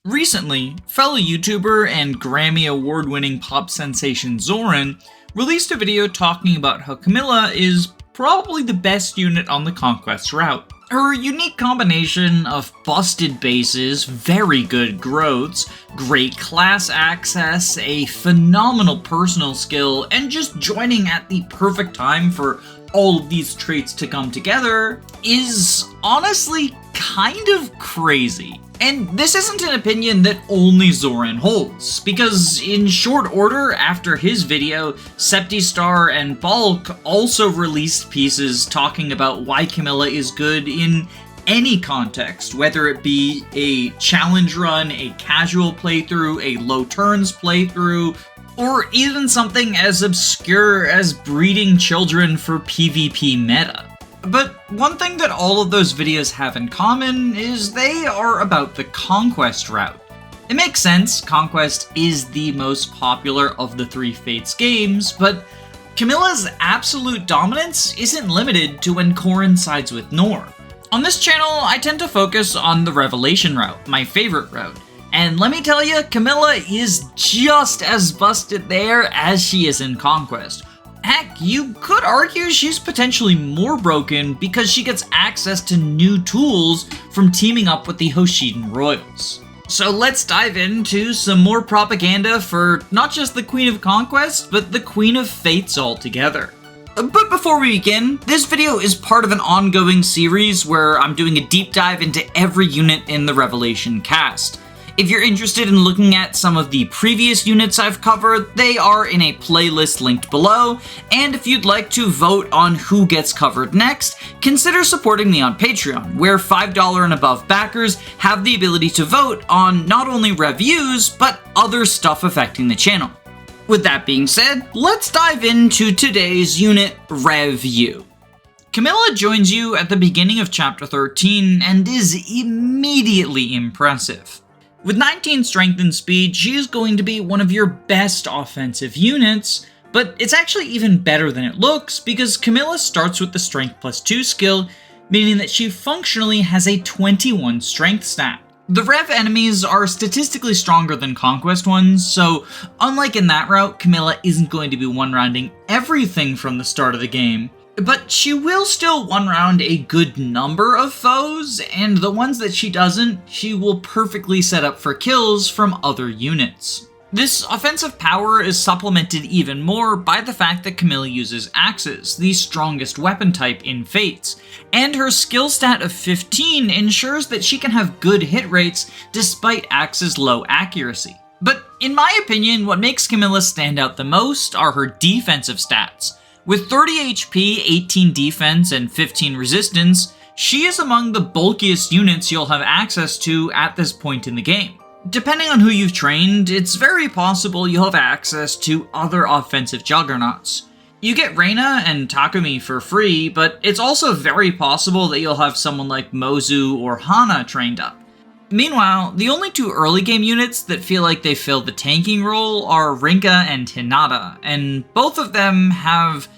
Recently, fellow YouTuber and Grammy Award-winning pop sensation Zoran released a video talking about how Camilla is probably the best unit on the conquest route. Her unique combination of busted bases, very good growths, great class access, a phenomenal personal skill, and just joining at the perfect time for all of these traits to come together is honestly kind of crazy. And this isn't an opinion that only Zoran holds, because in short order after his video, Septistar and Bulk also released pieces talking about why Camilla is good in any context, whether it be a challenge run, a casual playthrough, a low turns playthrough, or even something as obscure as breeding children for PvP meta. But one thing that all of those videos have in common is they are about the conquest route. It makes sense, conquest is the most popular of the three Fates games, but Camilla's absolute dominance isn't limited to when Corrin sides with Nor. On this channel, I tend to focus on the Revelation route, my favorite route. And let me tell you, Camilla is just as busted there as she is in Conquest. Heck, you could argue she's potentially more broken because she gets access to new tools from teaming up with the Hoshiden Royals. So let's dive into some more propaganda for not just the Queen of Conquest, but the Queen of Fates altogether. But before we begin, this video is part of an ongoing series where I'm doing a deep dive into every unit in the Revelation cast. If you're interested in looking at some of the previous units I've covered, they are in a playlist linked below, and if you'd like to vote on who gets covered next, consider supporting me on Patreon, where $5 and above backers have the ability to vote on not only reviews, but other stuff affecting the channel. With that being said, let's dive into today's unit review. Camilla joins you at the beginning of Chapter 13 and is immediately impressive. With 19 strength and speed, she is going to be one of your best offensive units, but it's actually even better than it looks because Camilla starts with the strength plus 2 skill, meaning that she functionally has a 21 strength stat. The Rev enemies are statistically stronger than Conquest ones, so unlike in that route, Camilla isn't going to be one-rounding everything from the start of the game. But she will still one-round a good number of foes, and the ones that she doesn't, she will perfectly set up for kills from other units. This offensive power is supplemented even more by the fact that Camilla uses axes, the strongest weapon type in Fates, and her skill stat of 15 ensures that she can have good hit rates despite axes' low accuracy. But in my opinion, what makes Camilla stand out the most are her defensive stats. With 30 HP, 18 defense, and 15 resistance, she is among the bulkiest units you'll have access to at this point in the game. Depending on who you've trained, it's very possible you'll have access to other offensive juggernauts. You get Reina and Takumi for free, but it's also very possible that you'll have someone like Mozu or Hana trained up. Meanwhile, the only two early game units that feel like they fill the tanking role are Rinka and Hinata, and both of them have,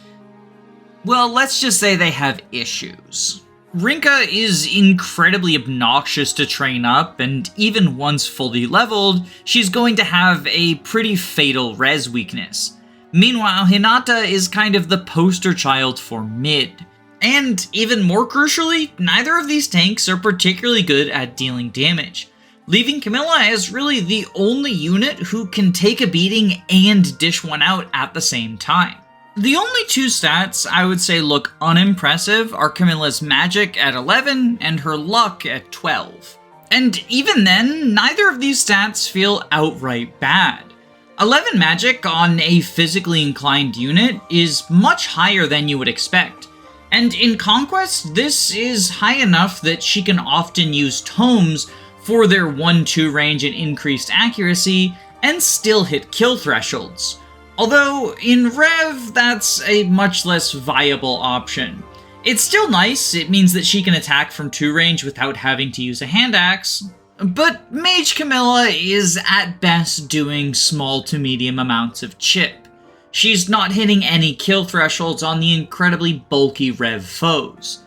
well, let's just say they have issues. Rinka is incredibly obnoxious to train up, and even once fully leveled, she's going to have a pretty fatal res weakness. Meanwhile, Hinata is kind of the poster child for mid. And even more crucially, neither of these tanks are particularly good at dealing damage, leaving Camilla as really the only unit who can take a beating and dish one out at the same time. The only two stats I would say look unimpressive are Camilla's magic at 11 and her luck at 12. And even then, neither of these stats feel outright bad. 11 magic on a physically inclined unit is much higher than you would expect. And in Conquest, this is high enough that she can often use tomes for their 1-2 range and increased accuracy, and still hit kill thresholds. Although, in Rev, that's a much less viable option. It's still nice, it means that she can attack from 2 range without having to use a hand axe, but Mage Camilla is at best doing small to medium amounts of chip. She's not hitting any kill thresholds on the incredibly bulky Rev foes.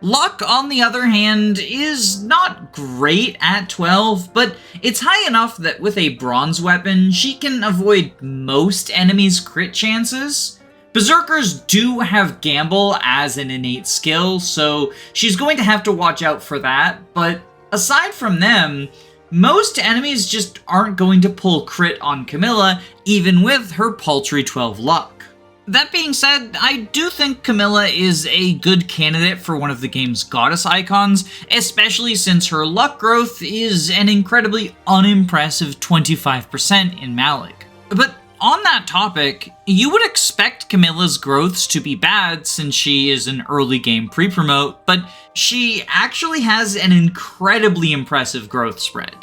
Luck, on the other hand, is not great at 12, but it's high enough that with a bronze weapon, she can avoid most enemies' crit chances. Berserkers do have Gamble as an innate skill, so she's going to have to watch out for that, but aside from them, most enemies just aren't going to pull crit on Camilla, even with her paltry 12 luck. That being said, I do think Camilla is a good candidate for one of the game's goddess icons, especially since her luck growth is an incredibly unimpressive 25% in Malik. But on that topic, you would expect Camilla's growths to be bad since she is an early game pre-promote, but she actually has an incredibly impressive growth spread.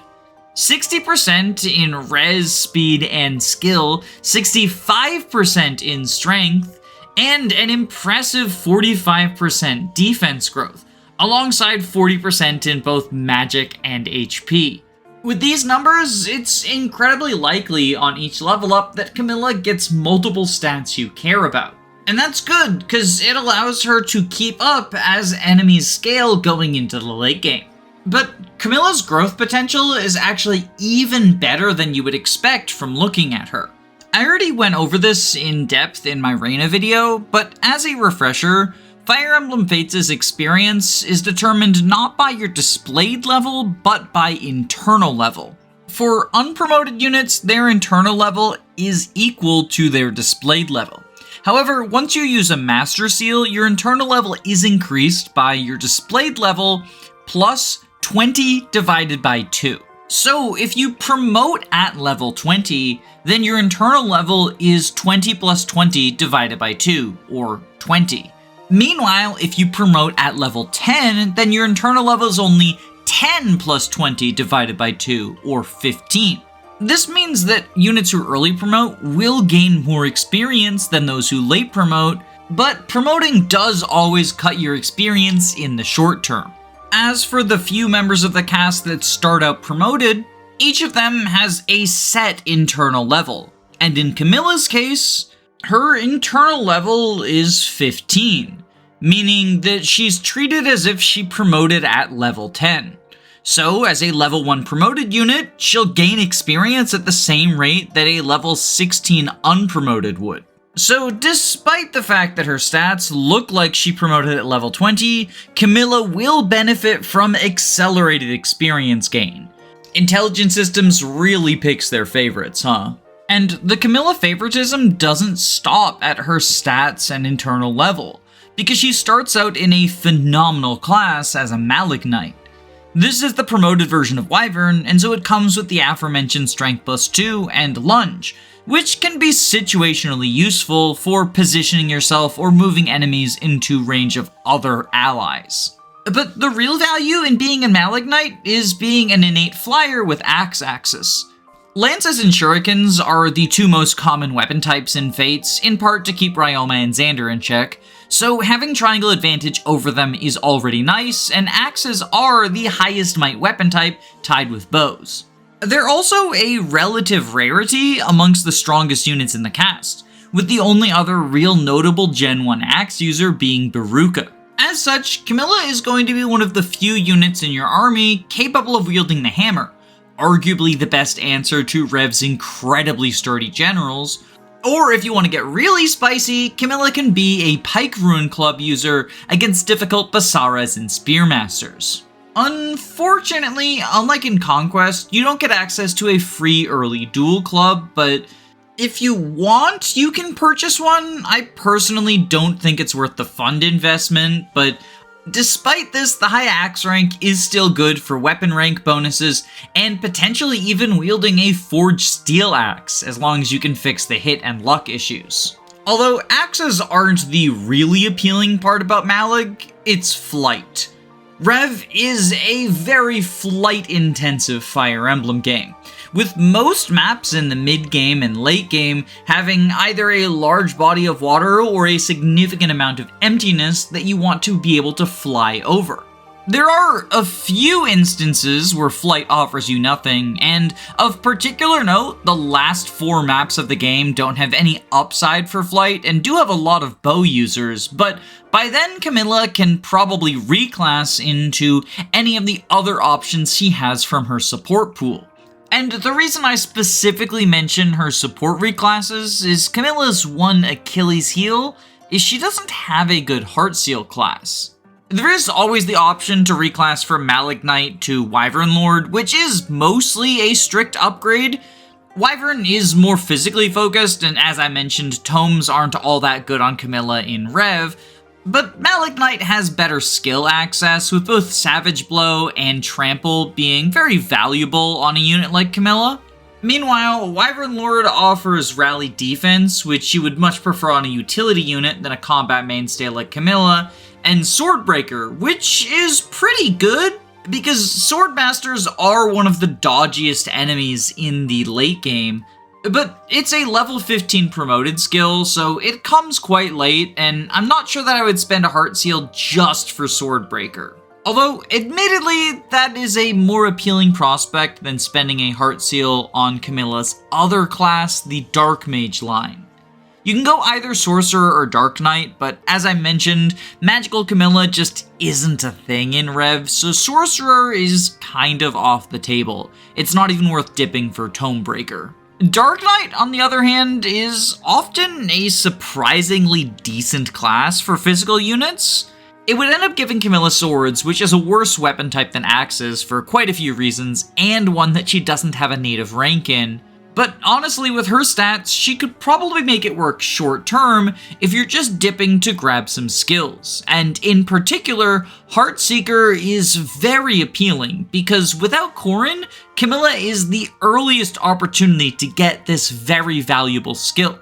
60% in res, speed, and skill, 65% in strength, and an impressive 45% defense growth, alongside 40% in both magic and HP. With these numbers, it's incredibly likely on each level up that Camilla gets multiple stats you care about. And that's good, because it allows her to keep up as enemies scale going into the late game. But Camilla's growth potential is actually even better than you would expect from looking at her. I already went over this in depth in my Reina video, but as a refresher, Fire Emblem Fates' experience is determined not by your displayed level, but by internal level. For unpromoted units, their internal level is equal to their displayed level. However, once you use a Master Seal, your internal level is increased by your displayed level plus 20 divided by 2. So if you promote at level 20, then your internal level is 20 plus 20 divided by 2, or 20. Meanwhile, if you promote at level 10, then your internal level is only 10 plus 20 divided by 2, or 15. This means that units who early promote will gain more experience than those who late promote, but promoting does always cut your experience in the short term. As for the few members of the cast that start out promoted, each of them has a set internal level, and in Camilla's case, her internal level is 15, meaning that she's treated as if she promoted at level 10. So, as a level 1 promoted unit, she'll gain experience at the same rate that a level 16 unpromoted would. So, despite the fact that her stats look like she promoted at level 20, Camilla will benefit from accelerated experience gain. Intelligent Systems really picks their favorites, huh? And the Camilla favoritism doesn't stop at her stats and internal level, because she starts out in a phenomenal class as a Malik Knight. This is the promoted version of Wyvern, and so it comes with the aforementioned Strength plus 2 and Lunge, which can be situationally useful for positioning yourself or moving enemies into range of other allies. But the real value in being a Malik Knight is being an innate flyer with Axe Axis. Lances and Shurikens are the two most common weapon types in Fates, in part to keep Ryoma and Xander in check, so having triangle advantage over them is already nice, and axes are the highest might weapon type tied with bows. They're also a relative rarity amongst the strongest units in the cast, with the only other real notable Gen 1 axe user being Baruka. As such, Camilla is going to be one of the few units in your army capable of wielding the hammer, arguably the best answer to Rev's incredibly sturdy generals. Or if you want to get really spicy, Camilla can be a Pike Ruin Club user against difficult Basaras and Spearmasters. Unfortunately, unlike in Conquest, you don't get access to a free early duel club, but if you want, you can purchase one. I personally don't think it's worth the fund investment, but despite this, the high axe rank is still good for weapon rank bonuses and potentially even wielding a forged steel axe, as long as you can fix the hit and luck issues. Although axes aren't the really appealing part about Malik, it's flight. Rev is a very flight-intensive Fire Emblem game, with most maps in the mid-game and late game having either a large body of water or a significant amount of emptiness that you want to be able to fly over. There are a few instances where flight offers you nothing, and of particular note, the last 4 maps of the game don't have any upside for flight and do have a lot of bow users, but by then Camilla can probably reclass into any of the other options she has from her support pool. And the reason I specifically mention her support reclasses is Camilla's one Achilles heel is she doesn't have a good Heart Seal class. There is always the option to reclass from Malic Knight to Wyvern Lord, which is mostly a strict upgrade. Wyvern is more physically focused, and as I mentioned, tomes aren't all that good on Camilla in Rev, but Malic Knight has better skill access, with both Savage Blow and Trample being very valuable on a unit like Camilla. Meanwhile, Wyvern Lord offers Rally Defense, which you would much prefer on a utility unit than a combat mainstay like Camilla, and Swordbreaker, which is pretty good, because Swordmasters are one of the dodgiest enemies in the late game, but it's a level 15 promoted skill, so it comes quite late, and I'm not sure that I would spend a Heart Seal just for Swordbreaker. Although, admittedly, that is a more appealing prospect than spending a Heart Seal on Camilla's other class, the Dark Mage line. You can go either Sorcerer or Dark Knight, but as I mentioned, Magical Camilla just isn't a thing in Rev, so Sorcerer is kind of off the table. It's not even worth dipping for Tomebreaker. Dark Knight, on the other hand, is often a surprisingly decent class for physical units. It would end up giving Camilla swords, which is a worse weapon type than axes for quite a few reasons, and one that she doesn't have a native rank in. But honestly, with her stats, she could probably make it work short term if you're just dipping to grab some skills. And in particular, Heartseeker is very appealing, because without Corrin, Camilla is the earliest opportunity to get this very valuable skill.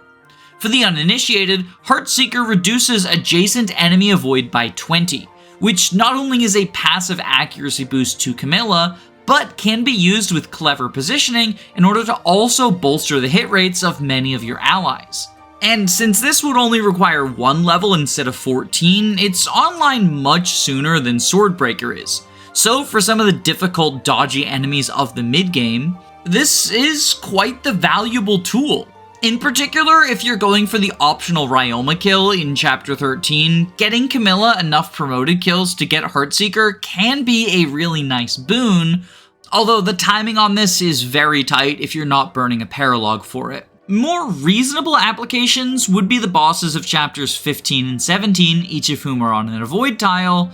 For the uninitiated, Heartseeker reduces adjacent enemy avoid by 20, which not only is a passive accuracy boost to Camilla, but can be used with clever positioning in order to also bolster the hit rates of many of your allies. And since this would only require 1 level instead of 14, it's online much sooner than Swordbreaker is. So for some of the difficult, dodgy enemies of the mid-game, this is quite the valuable tool. In particular, if you're going for the optional Ryoma kill in Chapter 13, getting Camilla enough promoted kills to get Heartseeker can be a really nice boon, although the timing on this is very tight if you're not burning a paralog for it. More reasonable applications would be the bosses of Chapters 15 and 17, each of whom are on an avoid tile,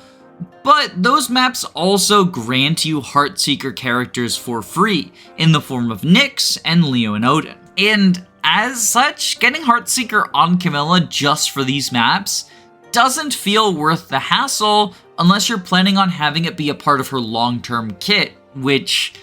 but those maps also grant you Heartseeker characters for free, in the form of Nyx and Leo and Odin. And as such, getting Heartseeker on Camilla just for these maps doesn't feel worth the hassle unless you're planning on having it be a part of her long-term kit, which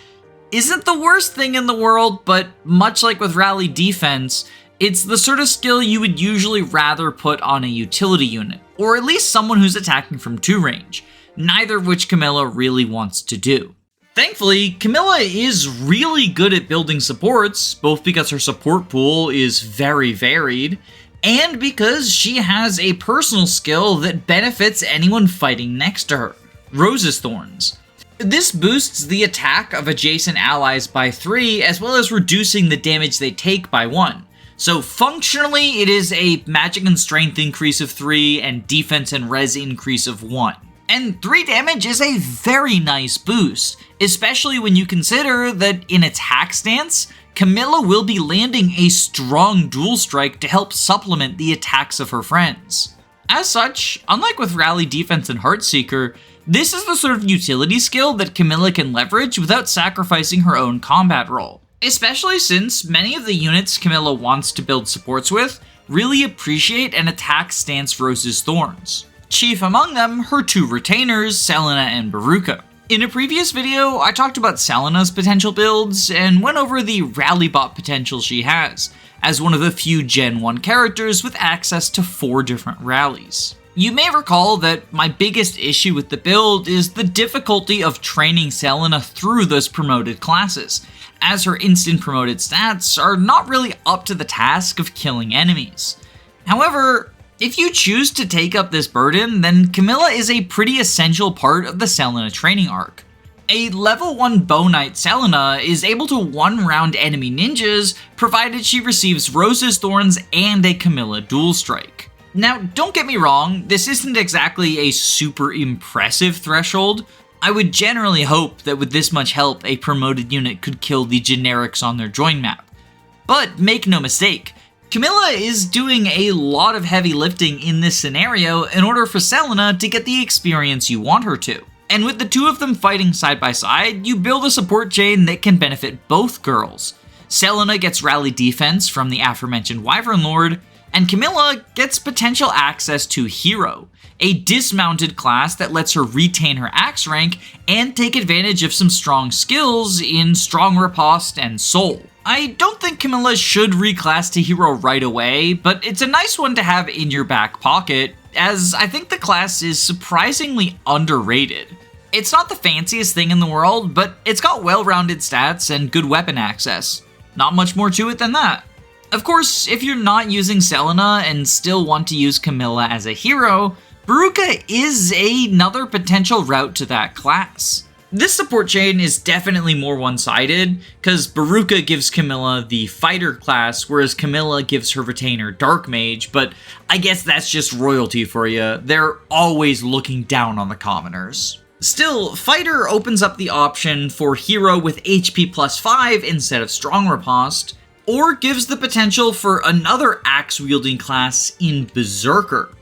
isn't the worst thing in the world, but much like with Rally Defense, it's the sort of skill you would usually rather put on a utility unit, or at least someone who's attacking from 2 range, neither of which Camilla really wants to do. Thankfully, Camilla is really good at building supports, both because her support pool is very varied, and because she has a personal skill that benefits anyone fighting next to her, Rose's Thorns. This boosts the attack of adjacent allies by 3, as well as reducing the damage they take by 1. So functionally, it is a magic and strength increase of 3, and defense and res increase of 1. And 3 damage is a very nice boost, especially when you consider that in its hack stance, Camilla will be landing a strong dual strike to help supplement the attacks of her friends. As such, unlike with Rally Defense and Heartseeker, this is the sort of utility skill that Camilla can leverage without sacrificing her own combat role, especially since many of the units Camilla wants to build supports with really appreciate an attack stance Rose's Thorns. Chief among them, her 2 retainers, Selena and Baruka. In a previous video, I talked about Selena's potential builds and went over the Rallybot potential she has, as one of the few Gen 1 characters with access to 4 different rallies. You may recall that my biggest issue with the build is the difficulty of training Selena through those promoted classes, as her instant promoted stats are not really up to the task of killing enemies. However, If you choose to take up this burden, then Camilla is a pretty essential part of the Selena training arc. A level 1 Bow Knight Selena is able to one-round enemy ninjas, provided she receives Rose's Thorns and a Camilla Dual Strike. Now, don't get me wrong, this isn't exactly a super impressive threshold. I would generally hope that with this much help, a promoted unit could kill the generics on their join map. But make no mistake, Camilla is doing a lot of heavy lifting in this scenario in order for Selena to get the experience you want her to. And with the two of them fighting side by side, you build a support chain that can benefit both girls. Selena gets rally defense from the aforementioned Wyvern Lord, and Camilla gets potential access to Hero, a dismounted class that lets her retain her axe rank and take advantage of some strong skills in Strong Riposte and Soul. I don't think Camilla should reclass to Hero right away, but it's a nice one to have in your back pocket, as I think the class is surprisingly underrated. It's not the fanciest thing in the world, but it's got well-rounded stats and good weapon access. Not much more to it than that. Of course, if you're not using Selena and still want to use Camilla as a hero, Baruka is another potential route to that class. This support chain is definitely more one-sided, because Baruka gives Camilla the fighter class, whereas Camilla gives her retainer Dark Mage, but I guess that's just royalty for you. They're always looking down on the commoners. Still, Fighter opens up the option for Hero with HP plus 5 instead of Strong Riposte, or gives the potential for another axe-wielding class in Berserker.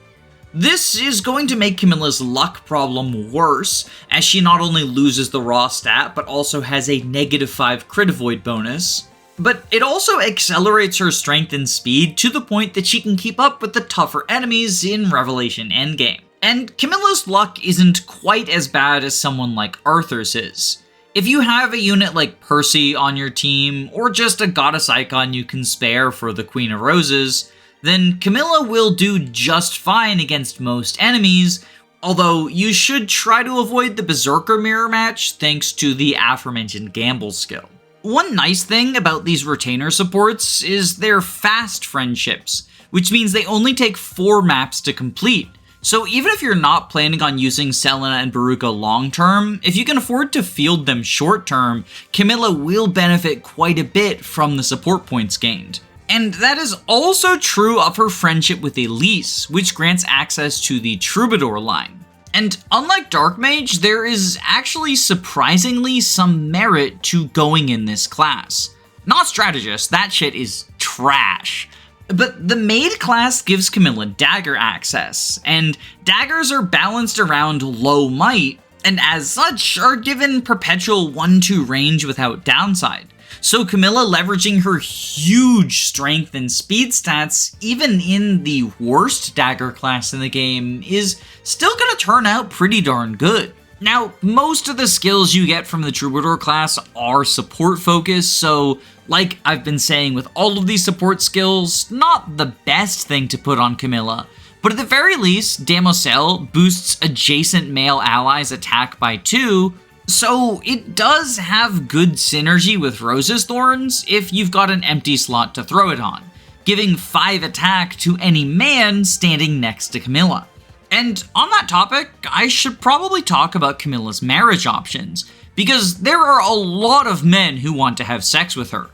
This is going to make Camilla's luck problem worse, as she not only loses the raw stat, but also has a -5 crit avoid bonus. But it also accelerates her strength and speed to the point that she can keep up with the tougher enemies in Revelation Endgame. And Camilla's luck isn't quite as bad as someone like Arthur's is. If you have a unit like Percy on your team, or just a goddess icon you can spare for the Queen of Roses, then Camilla will do just fine against most enemies, although you should try to avoid the Berserker mirror match thanks to the aforementioned gamble skill. One nice thing about these retainer supports is their fast friendships, which means they only take 4 maps to complete. So even if you're not planning on using Selena and Baruka long term, if you can afford to field them short term, Camilla will benefit quite a bit from the support points gained. And that is also true of her friendship with Elise, which grants access to the Troubadour line. And unlike Dark Mage, there is actually surprisingly some merit to going in this class. Not Strategist, that shit is trash. But the Maid class gives Camilla dagger access, and daggers are balanced around low might, and as such are given perpetual 1-2 range without downside. So Camilla leveraging her huge strength and speed stats, even in the worst dagger class in the game, is still gonna turn out pretty darn good. Now, most of the skills you get from the Troubadour class are support focused, so like I've been saying with all of these support skills, not the best thing to put on Camilla. But at the very least, Damosel boosts adjacent male allies' attack by 2, so it does have good synergy with Rose's Thorns if you've got an empty slot to throw it on, giving 5 attack to any man standing next to Camilla. And on that topic, I should probably talk about Camilla's marriage options, because there are a lot of men who want to have sex with her.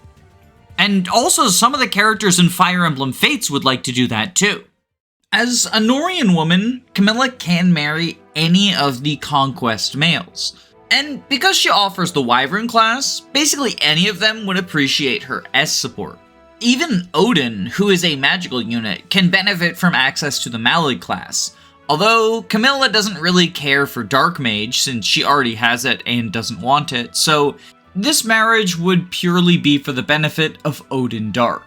And also some of the characters in Fire Emblem Fates would like to do that too. As a Norian woman, Camilla can marry any of the conquest males. And because she offers the Wyvern class, basically any of them would appreciate her S support. Even Odin, who is a magical unit, can benefit from access to the Mallard class. Although, Camilla doesn't really care for Dark Mage since she already has it and doesn't want it, so this marriage would purely be for the benefit of Odin Dark.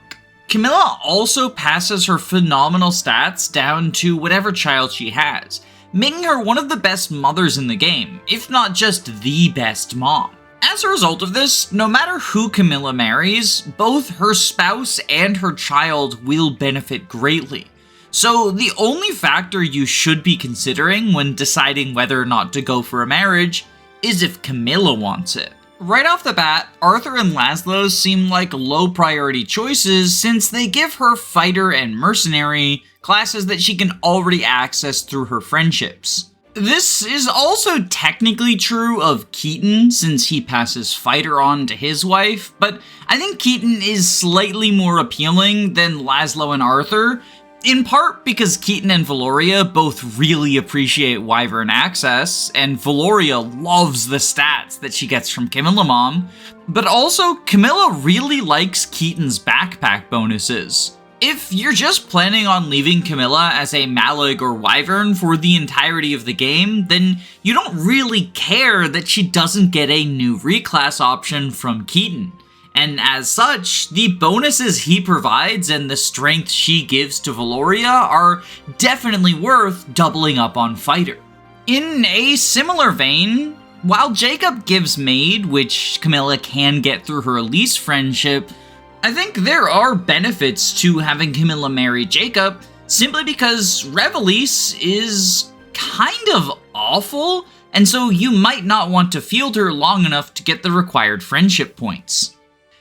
Camilla also passes her phenomenal stats down to whatever child she has, making her one of the best mothers in the game, if not just the best mom. As a result of this, no matter who Camilla marries, both her spouse and her child will benefit greatly. So the only factor you should be considering when deciding whether or not to go for a marriage is if Camilla wants it. Right off the bat, Arthur and Laszlo seem like low priority choices since they give her fighter and mercenary classes that she can already access through her friendships. This is also technically true of Keaton, since he passes Fighter on to his wife, but I think Keaton is slightly more appealing than Laszlo and Arthur, in part because Keaton and Valoria both really appreciate Wyvern access, and Valoria loves the stats that she gets from Camilla Mom, but also Camilla really likes Keaton's backpack bonuses. If you're just planning on leaving Camilla as a Malig or Wyvern for the entirety of the game, then you don't really care that she doesn't get a new reclass option from Keaton. And as such, the bonuses he provides and the strength she gives to Valoria are definitely worth doubling up on Fighter. In a similar vein, while Jacob gives Maid, which Camilla can get through her Elise friendship, I think there are benefits to having Camilla marry Jacob, simply because Revelise is kind of awful, and so you might not want to field her long enough to get the required friendship points.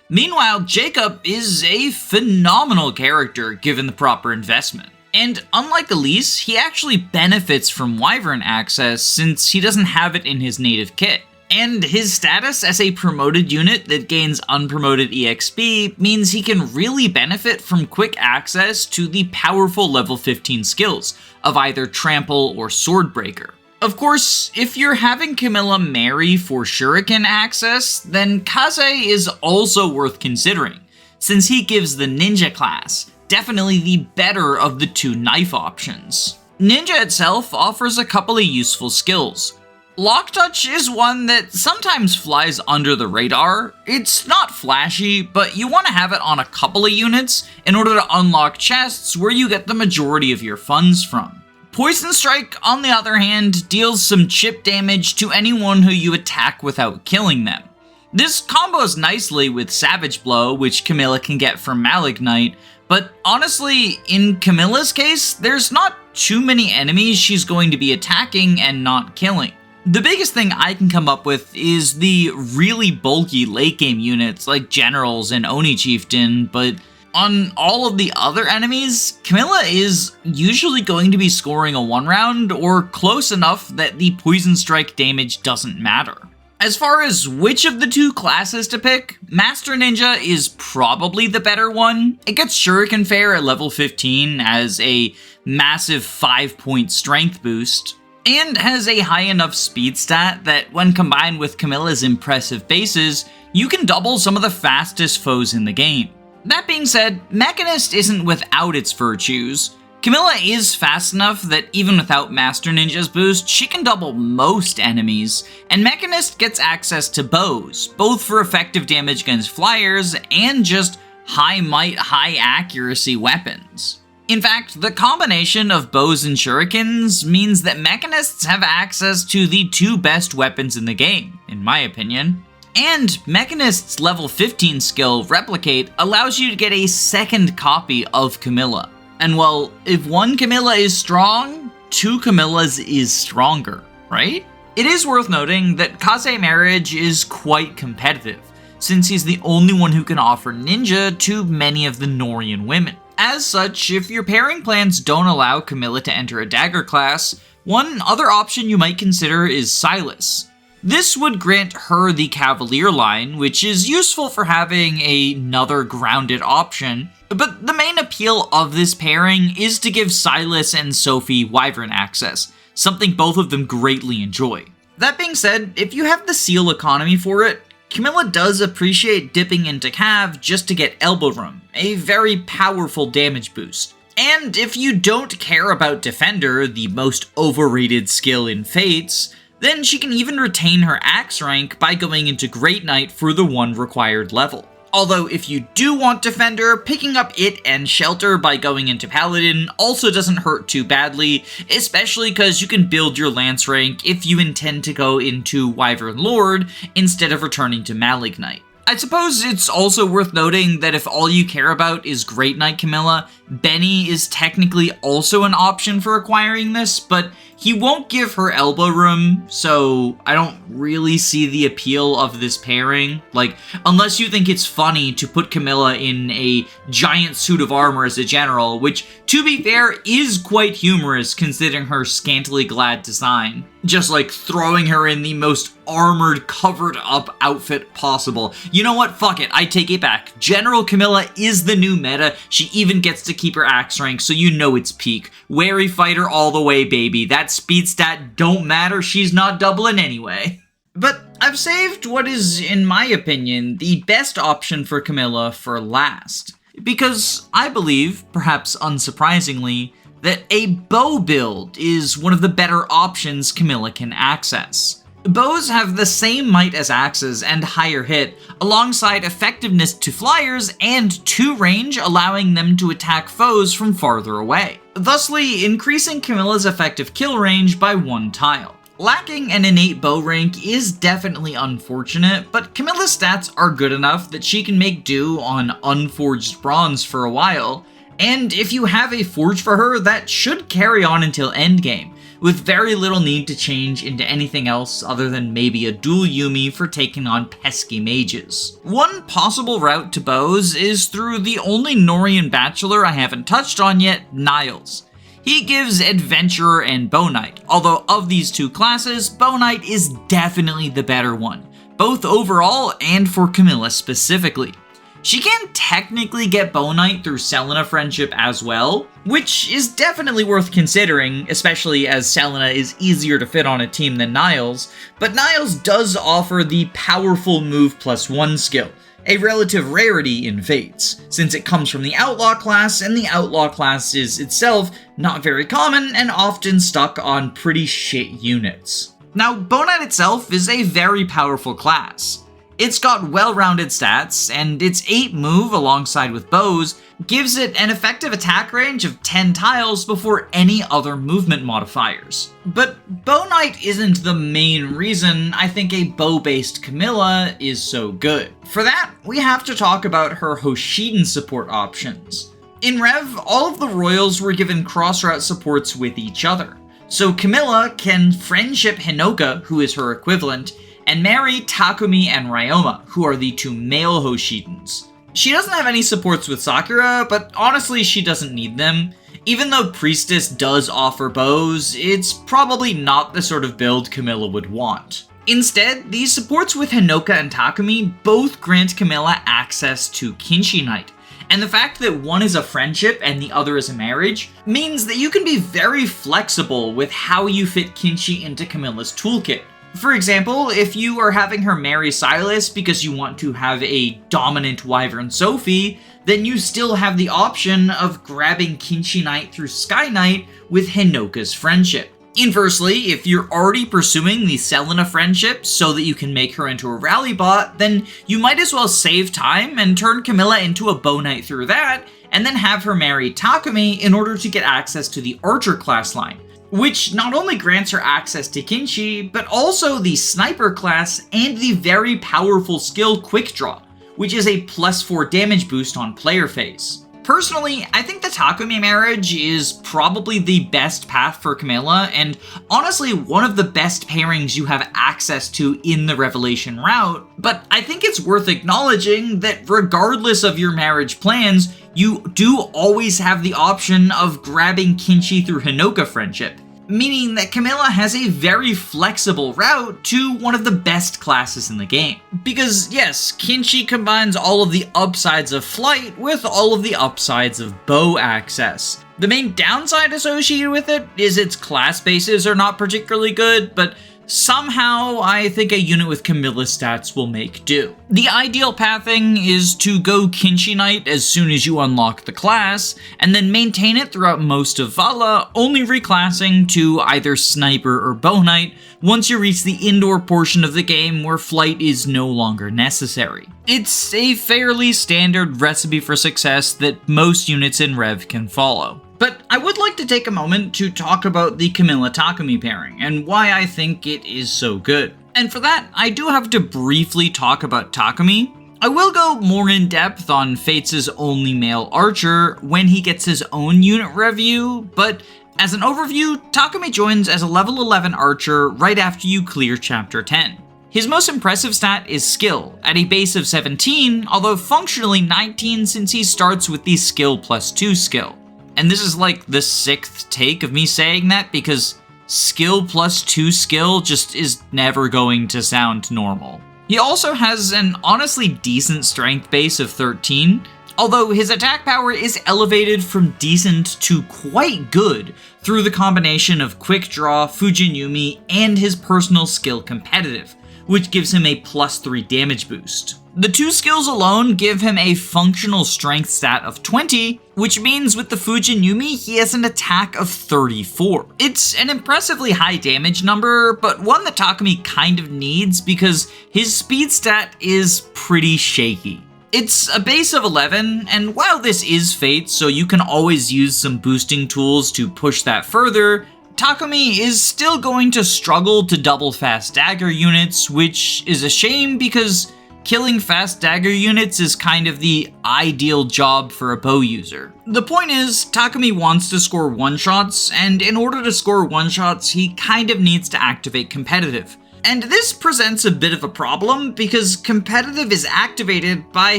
Meanwhile, Jacob is a phenomenal character given the proper investment. And unlike Elise, he actually benefits from Wyvern access since he doesn't have it in his native kit. And his status as a promoted unit that gains unpromoted EXP means he can really benefit from quick access to the powerful level 15 skills of either Trample or Swordbreaker. Of course, if you're having Camilla marry for Shuriken access, then Kaze is also worth considering, since he gives the Ninja class, definitely the better of the two knife options. Ninja itself offers a couple of useful skills. Lock Touch is one that sometimes flies under the radar. It's not flashy, but you want to have it on a couple of units in order to unlock chests where you get the majority of your funds from. Poison Strike, on the other hand, deals some chip damage to anyone who you attack without killing them. This combos nicely with Savage Blow, which Camilla can get from Malignite, but honestly, in Camilla's case, there's not too many enemies she's going to be attacking and not killing. The biggest thing I can come up with is the really bulky late game units like Generals and Oni Chieftain, but on all of the other enemies, Camilla is usually going to be scoring a 1-round or close enough that the Poison Strike damage doesn't matter. As far as which of the two classes to pick, Master Ninja is probably the better one. It gets Shuriken Fair at level 15 as a massive 5-point strength boost, and has a high enough speed stat that when combined with Camilla's impressive bases, you can double some of the fastest foes in the game. That being said, Mechanist isn't without its virtues. Camilla is fast enough that even without Master Ninja's boost, she can double most enemies, and Mechanist gets access to bows, both for effective damage against flyers and just high might, high accuracy weapons. In fact, the combination of bows and shurikens means that Mechanists have access to the two best weapons in the game, in my opinion. And Mechanist's level 15 skill, Replicate, allows you to get a second copy of Camilla. And well, if one Camilla is strong, two Camillas is stronger, right? It is worth noting that Cavalier Marriage is quite competitive, since he's the only one who can offer ninja to many of the Norian women. As such, if your pairing plans don't allow Camilla to enter a dagger class, one other option you might consider is Silas. This would grant her the Cavalier line, which is useful for having another grounded option, but the main appeal of this pairing is to give Silas and Sophie Wyvern access, something both of them greatly enjoy. That being said, if you have the seal economy for it, Camilla does appreciate dipping into Cav just to get elbow room, a very powerful damage boost. And if you don't care about Defender, the most overrated skill in Fates, then she can even retain her axe rank by going into Great Knight for the one required level. Although if you do want Defender, picking up it and Shelter by going into Paladin also doesn't hurt too badly, especially because you can build your lance rank if you intend to go into Wyvern Lord instead of returning to Malignite. I suppose it's also worth noting that if all you care about is Great Knight Camilla, Benny is technically also an option for acquiring this, but He won't give her elbow room, so I don't really see the appeal of this pairing. Like, unless you think it's funny to put Camilla in a giant suit of armor as a general, which, to be fair, is quite humorous considering her scantily clad design. Just like throwing her in the most armored, covered up outfit possible. You know what? Fuck it. I take it back. General Camilla is the new meta. She even gets to keep her axe rank, so you know it's peak. Wary fighter all the way, baby. That speed stat don't matter. She's not doubling anyway. But I've saved what is, in my opinion, the best option for Camilla for last. Because I believe, perhaps unsurprisingly, that a bow build is one of the better options Camilla can access. Bows have the same might as axes and higher hit, alongside effectiveness to flyers and 2 range, allowing them to attack foes from farther away, thusly increasing Camilla's effective kill range by 1 tile. Lacking an innate bow rank is definitely unfortunate, but Camilla's stats are good enough that she can make do on unforged bronze for a while, and if you have a forge for her, that should carry on until endgame, with very little need to change into anything else other than maybe a dual Yumi for taking on pesky mages. One possible route to bows is through the only Norian bachelor I haven't touched on yet, Niles. He gives Adventurer and Bow Knight, although of these 2 classes, Bow Knight is definitely the better one, both overall and for Camilla specifically. She can technically get Bow Knight through Selena friendship as well, which is definitely worth considering, especially as Selena is easier to fit on a team than Niles, but Niles does offer the powerful move +1 skill, a relative rarity in Fates, since it comes from the Outlaw class, and the Outlaw class is itself not very common and often stuck on pretty shit units. Now, Bow Knight itself is a very powerful class. It's got well-rounded stats, and its 8 move alongside with bows gives it an effective attack range of 10 tiles before any other movement modifiers. But Bow Knight isn't the main reason I think a bow-based Camilla is so good. For that, we have to talk about her Hoshiden support options. In Rev, all of the royals were given cross-route supports with each other, so Camilla can friendship Hinoka, who is her equivalent, and marry Takumi and Ryoma, who are the 2 male Hoshidens. She doesn't have any supports with Sakura, but honestly she doesn't need them. Even though Priestess does offer bows, it's probably not the sort of build Camilla would want. Instead, these supports with Hinoka and Takumi both grant Camilla access to Kinshi Knight, and the fact that one is a friendship and the other is a marriage means that you can be very flexible with how you fit Kinshi into Camilla's toolkit. For example, if you are having her marry Silas because you want to have a dominant Wyvern Sophie, then you still have the option of grabbing Kinshi Knight through Sky Knight with Hinoka's friendship. Inversely, if you're already pursuing the Selena friendship so that you can make her into a Rallybot, then you might as well save time and turn Camilla into a Bow Knight through that, and then have her marry Takumi in order to get access to the Archer class line, which not only grants her access to Kinshi, but also the Sniper class and the very powerful skill Quick Draw, which is a +4 damage boost on player phase. Personally, I think the Takumi marriage is probably the best path for Camilla, and honestly one of the best pairings you have access to in the Revelation route, but I think it's worth acknowledging that regardless of your marriage plans, you do always have the option of grabbing Kinshi through Hinoka friendship, meaning that Camilla has a very flexible route to one of the best classes in the game. Because yes, Kinshi combines all of the upsides of flight with all of the upsides of bow access. The main downside associated with it is its class bases are not particularly good, but somehow I think a unit with Camilla's stats will make do. The ideal pathing is to go Kinshi Knight as soon as you unlock the class, and then maintain it throughout most of Vala, only reclassing to either Sniper or Bow Knight once you reach the indoor portion of the game where flight is no longer necessary. It's a fairly standard recipe for success that most units in Rev can follow. But I would like to take a moment to talk about the Camilla-Takumi pairing, and why I think it is so good. And for that, I do have to briefly talk about Takumi. I will go more in depth on Fates' only male archer when he gets his own unit review, but As an overview, Takumi joins as a level 11 archer right after you clear Chapter 10. His most impressive stat is skill, at a base of 17, although functionally 19 since he starts with the skill plus 2 skill. And this is like the 6th take of me saying that because skill plus 2 skill just is never going to sound normal. He also has an honestly decent strength base of 13, although his attack power is elevated from decent to quite good through the combination of Quick Draw, Fujin-Yumi, and his personal skill competitive, which gives him a plus 3 damage boost. The 2 skills alone give him a functional strength stat of 20, which means with the Fujin-Yumi he has an attack of 34. It's an impressively high damage number, but one that Takumi kind of needs because his speed stat is pretty shaky. It's a base of 11, and while this is Fate, so you can always use some boosting tools to push that further, Takumi is still going to struggle to double fast dagger units, which is a shame because killing fast dagger units is kind of the ideal job for a bow user. The point is, Takumi wants to score one-shots, and in order to score one-shots, he kind of needs to activate competitive. And this presents a bit of a problem because competitive is activated by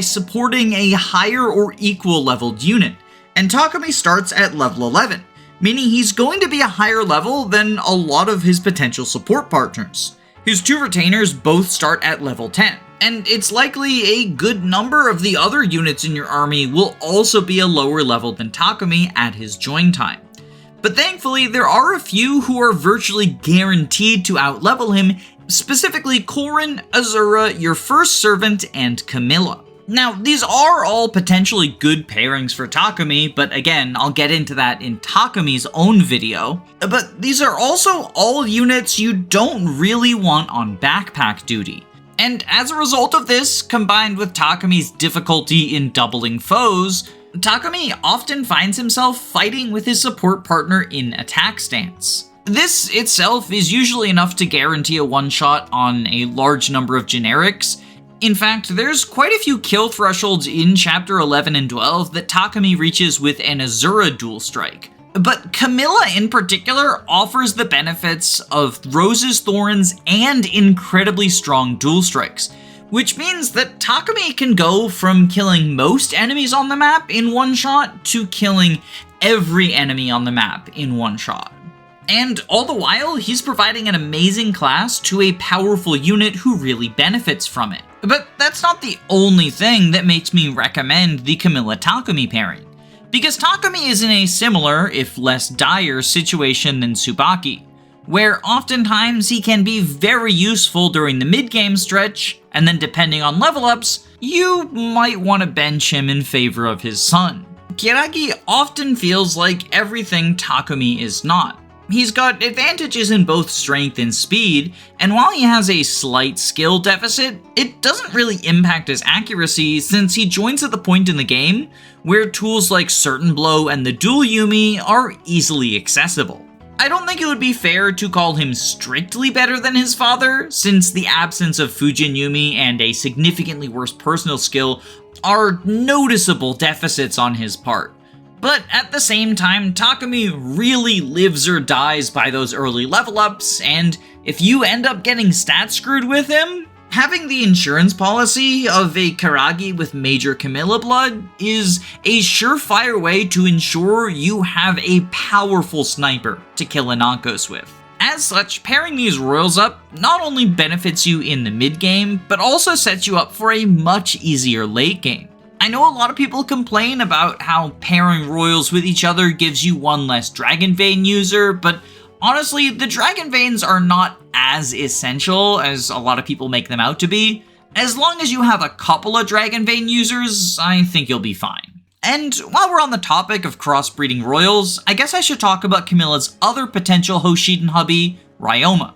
supporting a higher or equal leveled unit, and Takumi starts at level 11. Meaning he's going to be a higher level than a lot of his potential support partners. His 2 retainers both start at level 10, and it's likely a good number of the other units in your army will also be a lower level than Takumi at his join time. But thankfully, there are a few who are virtually guaranteed to outlevel him, specifically Corrin, Azura, your first servant, and Camilla. Now, these are all potentially good pairings for Takumi, but again, I'll get into that in Takumi's own video. But these are also all units you don't really want on backpack duty. And as a result of this, combined with Takumi's difficulty in doubling foes, Takumi often finds himself fighting with his support partner in attack stance. This itself is usually enough to guarantee a one-shot on a large number of generics. In fact, there's quite a few kill thresholds in Chapter 11 and 12 that Takumi reaches with an Azura dual strike. But Camilla in particular offers the benefits of Rose's Thorns and incredibly strong dual strikes, which means that Takumi can go from killing most enemies on the map in one shot to killing every enemy on the map in one shot. And all the while, he's providing an amazing class to a powerful unit who really benefits from it. But that's not the only thing that makes me recommend the Camilla-Takumi pairing, because Takumi is in a similar, if less dire, situation than Tsubaki, where oftentimes he can be very useful during the mid-game stretch, and then depending on level ups, you might want to bench him in favor of his son. Kiragi often feels like everything Takumi is not. He's got advantages in both strength and speed, and while he has a slight skill deficit, it doesn't really impact his accuracy since he joins at the point in the game where tools like Certain Blow and the Dual Yumi are easily accessible. I don't think it would be fair to call him strictly better than his father, since the absence of Fujin-Yumi and a significantly worse personal skill are noticeable deficits on his part. But at the same time, Takumi really lives or dies by those early level ups, and if you end up getting stat screwed with him, having the insurance policy of a Kiragi with major Camilla blood is a surefire way to ensure you have a powerful sniper to kill Inankos with. As such, pairing these royals up not only benefits you in the mid game, but also sets you up for a much easier late game. I know a lot of people complain about how pairing royals with each other gives you one less Dragon Vein user, but honestly, the Dragon Veins are not as essential as a lot of people make them out to be. As long as you have a couple of Dragon Vein users, I think you'll be fine. And while we're on the topic of crossbreeding royals, I guess I should talk about Camilla's other potential Hoshiden hubby, Ryoma.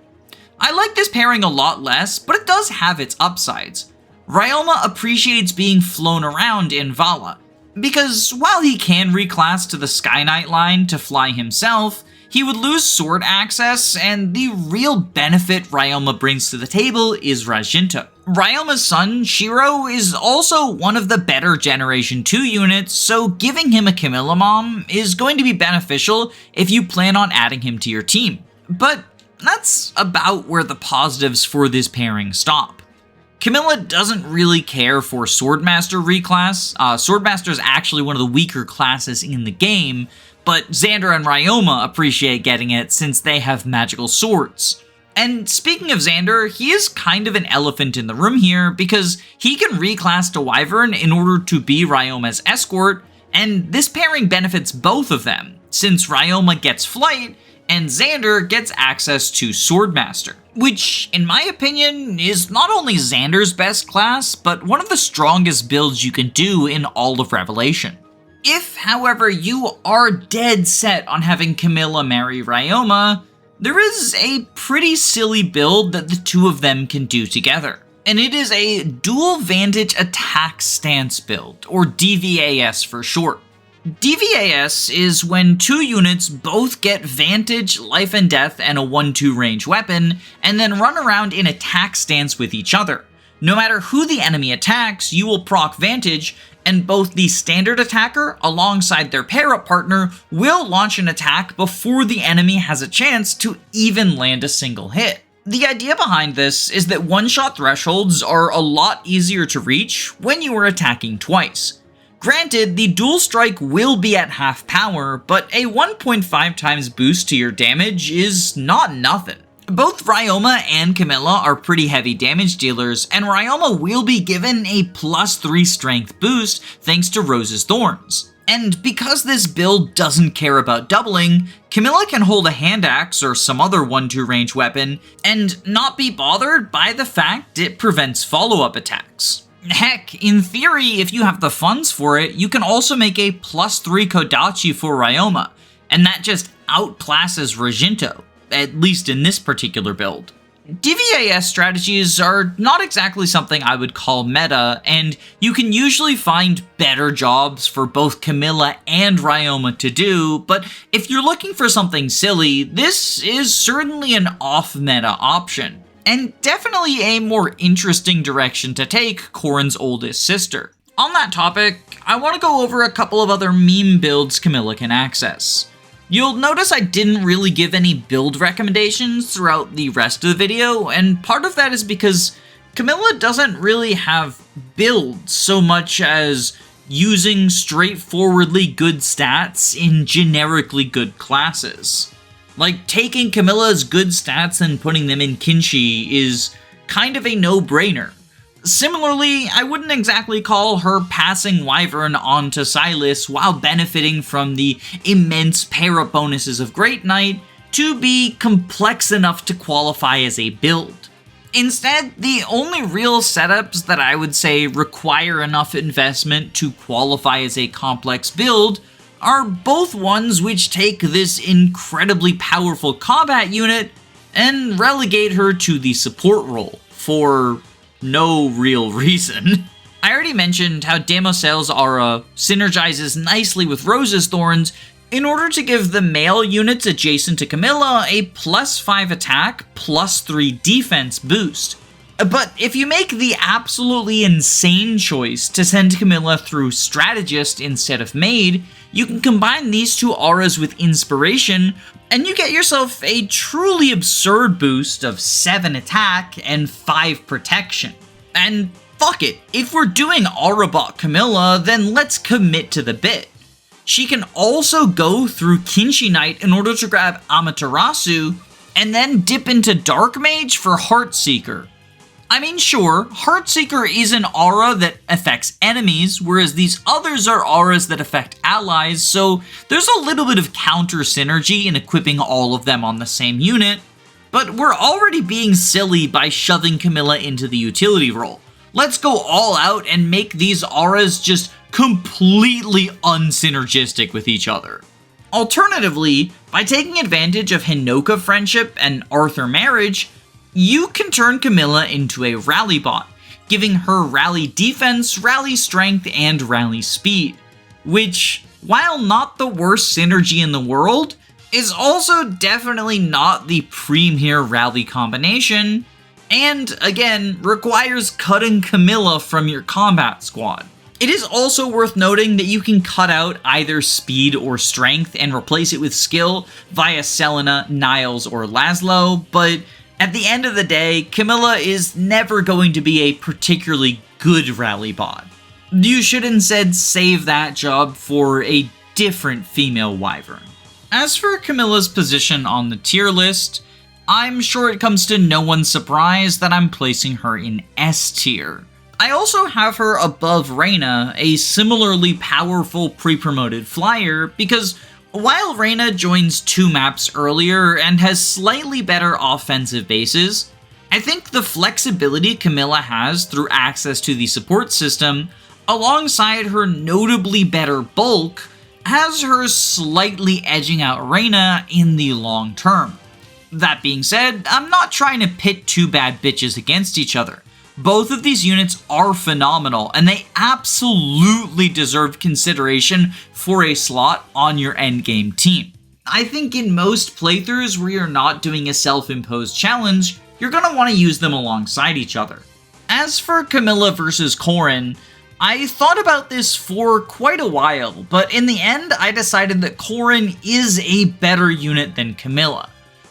I like this pairing a lot less, but it does have its upsides. Ryoma appreciates being flown around in Vala, because while he can reclass to the Sky Knight line to fly himself, he would lose sword access, and the real benefit Ryoma brings to the table is Rajinto. Ryoma's son, Shiro, is also one of the better Generation 2 units, so giving him a Camilla mom is going to be beneficial if you plan on adding him to your team. But that's about where the positives for this pairing stop. Camilla doesn't really care for Swordmaster reclass. Swordmaster is actually one of the weaker classes in the game, but Xander and Ryoma appreciate getting it since they have magical swords. And speaking of Xander, he is kind of an elephant in the room here because he can reclass to Wyvern in order to be Ryoma's escort, and this pairing benefits both of them, since Ryoma gets flight and Xander gets access to Swordmaster, which, in my opinion, is not only Xander's best class, but one of the strongest builds you can do in all of Revelation. If, however, you are dead set on having Camilla marry Ryoma, there is a pretty silly build that the two of them can do together. And it is a dual vantage attack stance build, or DVAS for short. DVAS is when two units both get Vantage, Life and Death, and a 1-2 range weapon, and then run around in attack stance with each other. No matter who the enemy attacks, you will proc Vantage, and both the standard attacker alongside their pair-up partner will launch an attack before the enemy has a chance to even land a single hit. The idea behind this is that one-shot thresholds are a lot easier to reach when you are attacking twice. Granted, the dual strike will be at half power, but a 1.5 times boost to your damage is not nothing. Both Ryoma and Camilla are pretty heavy damage dealers, and Ryoma will be given a +3 strength boost thanks to Rose's Thorns. And because this build doesn't care about doubling, Camilla can hold a hand axe or some other 1-2 range weapon and not be bothered by the fact it prevents follow-up attacks. Heck, in theory, if you have the funds for it, you can also make a +3 Kodachi for Ryoma, and that just outclasses Rajinto, at least in this particular build. DVAS strategies are not exactly something I would call meta, and you can usually find better jobs for both Camilla and Ryoma to do, but if you're looking for something silly, this is certainly an off-meta option, and definitely a more interesting direction to take Corrin's oldest sister. On that topic, I want to go over a couple of other meme builds Camilla can access. You'll notice I didn't really give any build recommendations throughout the rest of the video, and part of that is because Camilla doesn't really have builds so much as using straightforwardly good stats in generically good classes. Like, taking Camilla's good stats and putting them in Kinshi is kind of a no-brainer. Similarly, I wouldn't exactly call her passing Wyvern onto Silas while benefiting from the immense pair-up bonuses of Great Knight to be complex enough to qualify as a build. Instead, the only real setups that I would say require enough investment to qualify as a complex build are both ones which take this incredibly powerful combat unit and relegate her to the support role for no real reason. I already mentioned how Damosel's aura synergizes nicely with Rose's Thorns in order to give the male units adjacent to Camilla a +5 attack, +3 defense boost. But if you make the absolutely insane choice to send Camilla through Strategist instead of Maid, you can combine these two auras with Inspiration, and you get yourself a truly absurd boost of 7 attack and 5 protection. And fuck it, if we're doing Aurabot Camilla, then let's commit to the bit. She can also go through Kinshi Knight in order to grab Amaterasu, and then dip into Dark Mage for Heartseeker. I mean, sure, Heartseeker is an aura that affects enemies, whereas these others are auras that affect allies, so there's a little bit of counter synergy in equipping all of them on the same unit, but we're already being silly by shoving Camilla into the utility role. Let's go all out and make these auras just completely unsynergistic with each other. Alternatively, by taking advantage of Hinoka Friendship and Arthur Marriage, you can turn Camilla into a Rallybot, giving her Rally Defense, Rally Strength, and Rally Speed, which, while not the worst synergy in the world, is also definitely not the premier rally combination, and again, requires cutting Camilla from your combat squad. It is also worth noting that you can cut out either speed or strength and replace it with skill via Selena, Niles, or Laszlo, but at the end of the day, Camilla is never going to be a particularly good rally bot. You should instead save that job for a different female wyvern. As for Camilla's position on the tier list, I'm sure it comes to no one's surprise that I'm placing her in S tier. I also have her above Reyna, a similarly powerful pre-promoted flyer, because while Reyna joins 2 maps earlier and has slightly better offensive bases, I think the flexibility Camilla has through access to the support system, alongside her notably better bulk, has her slightly edging out Reyna in the long term. That being said, I'm not trying to pit 2 bad bitches against each other. Both of these units are phenomenal, and they absolutely deserve consideration for a slot on your endgame team. I think in most playthroughs where you're not doing a self-imposed challenge, you're going to want to use them alongside each other. As for Camilla versus Corrin, I thought about this for quite a while, but in the end I decided that Corrin is a better unit than Camilla.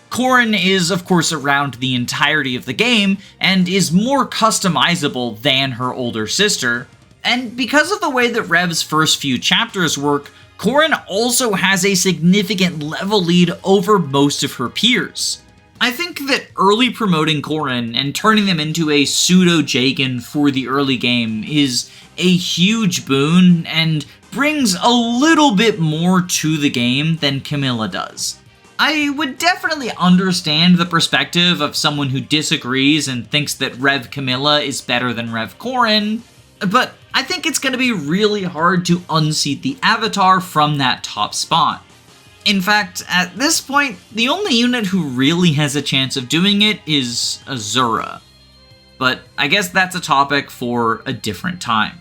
Corrin is, of course, around the entirety of the game, and is more customizable than her older sister. And because of the way that Rev's first few chapters work, Corrin also has a significant level lead over most of her peers. I think that early promoting Corrin and turning them into a pseudo-Jagan for the early game is a huge boon, and brings a little bit more to the game than Camilla does. I would definitely understand the perspective of someone who disagrees and thinks that Rev Camilla is better than Rev Corrin, but I think it's going to be really hard to unseat the Avatar from that top spot. In fact, at this point, the only unit who really has a chance of doing it is Azura. But I guess that's a topic for a different time.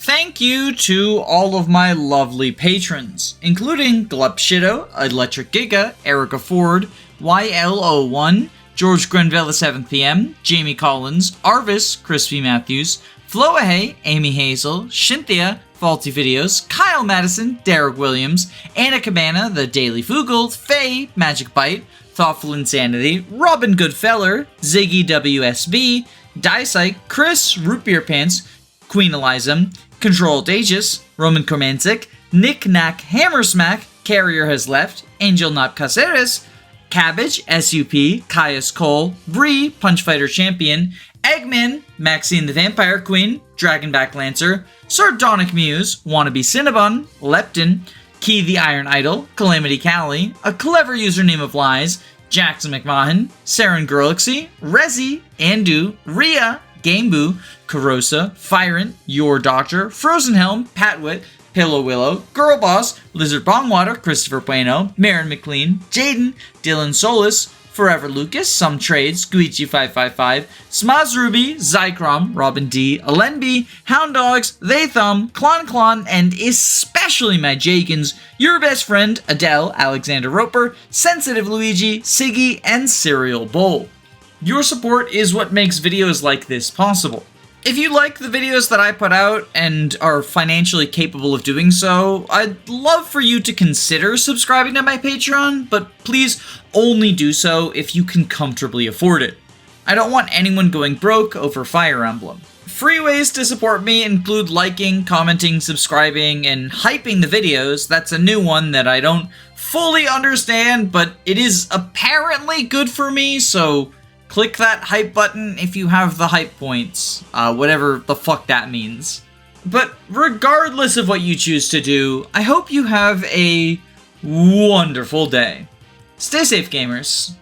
Thank you to all of my lovely patrons, including Glupshido, Electric Giga, Erica Ford, YLO1, George Grenville 7pm, Jamie Collins, Arvis, Crispy Matthews, Floahay, Amy Hazel, Shinthia, Faulty Videos, Kyle Madison, Derek Williams, Anna Cabana, The Daily Fugel, Faye, Magic Bite, Thoughtful Insanity, Robin Goodfeller, Ziggy WSB, Dysike, Chris, Root Beer Pants, Queen Eliza, Controlled Aegis, Roman Kormanzik, Nick Knack Hammersmack, Carrier Has Left, Angel Not Caceres, Cabbage, SUP, Caius Cole, Bree, Punchfighter Champion, Eggman, Maxine the Vampire Queen, Dragonback Lancer, Sardonic Muse, Wannabe Cinnabon, Lepton, Key the Iron Idol, Calamity Callie, A Clever Username of Lies, Jackson McMahon, Saren Gurlixy, Rezi, Andu, Rhea, Gameboo, Carosa, Fyrant, Your Doctor, Frozen Helm, Patwit, Pillow Willow, Girl Boss, Lizard Bongwater, Christopher Bueno, Marin McLean, Jaden, Dylan Solis, Forever Lucas, Some Trades, Guichi555, Smaz Ruby, Zycrom, Robin D, Alenby, Hound Dogs, They Thumb, Klon, and especially my Jakins, your best friend, Adele, Alexander Roper, Sensitive Luigi, Siggy, and Serial Bowl. Your support is what makes videos like this possible. If you like the videos that I put out and are financially capable of doing so, I'd love for you to consider subscribing to my Patreon, but please only do so if you can comfortably afford it. I don't want anyone going broke over Fire Emblem. Free ways to support me include liking, commenting, subscribing, and hyping the videos. That's a new one that I don't fully understand, but it is apparently good for me, so click that hype button if you have the hype points, whatever the fuck that means. But regardless of what you choose to do, I hope you have a wonderful day. Stay safe, gamers.